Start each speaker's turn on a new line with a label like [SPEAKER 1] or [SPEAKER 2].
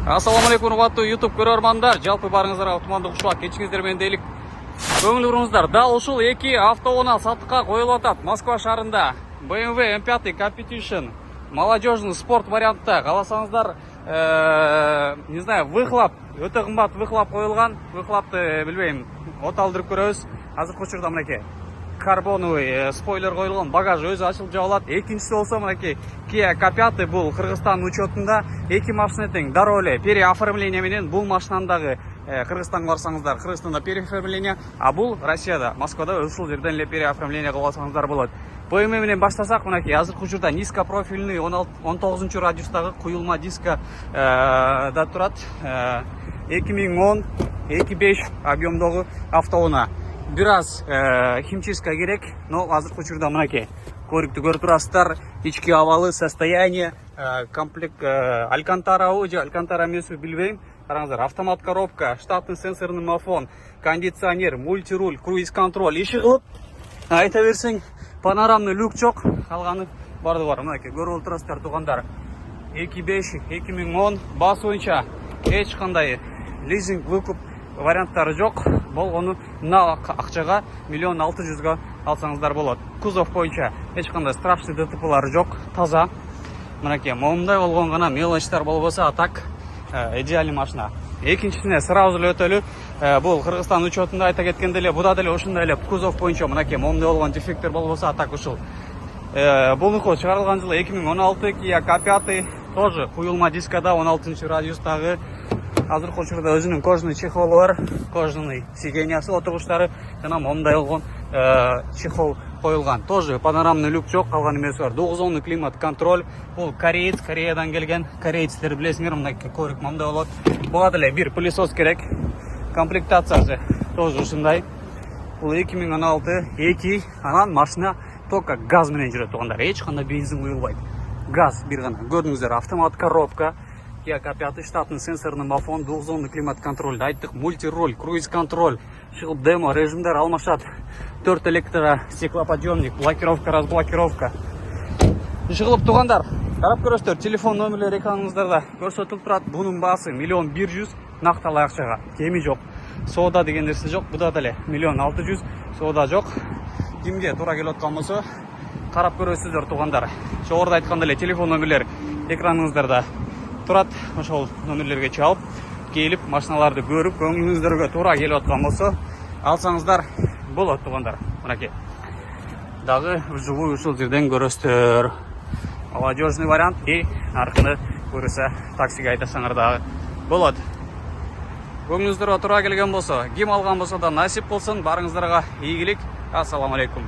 [SPEAKER 1] Ассалаумалейкум, урматтуу YouTube көрөрмандар. Жалпы барыңыздар автомандык ушулак кечиңиздер менен дейлик. Көңүл буруңуздар. Дал ушул эки автоунаа сатыкка коюлуп атат. Москва шаарында BMW M5 Competition молодежный спорт вариантта. Кааласаңыздар, не знаю, выхлоп, өтө кымбат выхлоп коюлган. Выхлопты билбейм, оталдырып көрөбүз. Азыркы учурда мынакей карбоновый спойлер коюлган, багаж өзү ачылып жабылат. Экинчиси болсо мынакей Kia K5 бул Кыргызстан учетунда эки машина тең дароо эле переоформление менен бул машинаны дагы Кыргызстанга барсаңыздар, Кыргызстанда переоформление, а бул Россияда, Москвада ушул жерден эле переоформление кылып алсаңыздар болот. BMW менен баштасак, мынакей азыркы учурда низкопрофильный 19 радиустагы куюлма диска да турат. 2010-2005 объемдогу автоунаа. Бир аз химчистка керек, но азыркы учурда мынакей көрүктү көрүп турасыздар. Ички абалы, состояние, комплект алькантарабы же алькантара эмеси билбейм. Караңыздар, автомат коробка, штатный сенсорный мафон, кондиционер, мультируль, круиз-контроль. Иши кылып айта берсең, панорамный люк жок, калганы барды бар. Мынакей көрүп турасыздар туугандар. 2005-2010 бас боюнча эч кандай лизинг, выкуп варианттары жок. Болгону мына акчага 1 600 000 алсаңыздар болот. Кузов боюнча эч кандай страшный ДТПлары жок, таза. Мынакей момундай болгон гана мелочтар болбосо, а так идеальный машина. Экинчисине сразу эле өтөлү. Бул Кыргызстан учетунда айта кеткенде эле, буда деле ушундай эле кузов боюнча мынакей момундай болгон дефекттер болбосо, а так ушул. Бунуку чыгарылган жылы 2016 Kia K5 тоже куюлма дискада 16 радиустагы. Азыркы учурда өзүнүн кожаный чехолу бар, кожаный сиденьясы, отургучтары жана момундай болгон чехол коюлган. Тоже панорамный люк жок, калган эмеси бар. 9-зонный климат контроль. Бул кореец, Кореядан келген. Корейцтер билесиңер, мындай көрүк момундай болот. Буга деле бир пылесос керек. Комплектациясы тоже ушундай. Бул 2016 2, анан машина только газ менен жүрөт туугандар. Эч кандай бензин куюлбайт. Газ бир гана. Көрдүңүздөр, автомат коробка. Kia K5 штатный сенсорный мафон, 2-зонный климат контроль, айттык, мультируль, круиз-контроль, шыгып демо режимдер алмашат, 4 электро стеклоподъемник, блокировка, разблокировка. Шыгылып туугандар, карап көрөсүздөр, телефон номерлери экраныңыздарда көрсөтүлүп турат. Бунун баасы 1 100 000, накталай акчага, кеми жок. Соода деген нерсе жок, буда деле 1 600 000, соода жок. Кимге туура келип аткан болсо, карап көрөсүздөр туугандар. Жогоруда айткандай эле телефон номерлери экраныңыздарда турат. Ошол номерлерге чалып, келип машиналарды көрүп, көңүлүңүздөргө туура келип аткан болсо, алсаңыздар болот туугандар. Мынакей дагы вживую ушул жерден көрөсүздөр. Молодежный вариант и аркыны көрүсө таксиге айтасаңар дагы болот. Көңүлүңүздөргө туура келген болсо, ким алган болсо да насип болсун, барыңыздарга ийгилик. Ассаламу алейкум.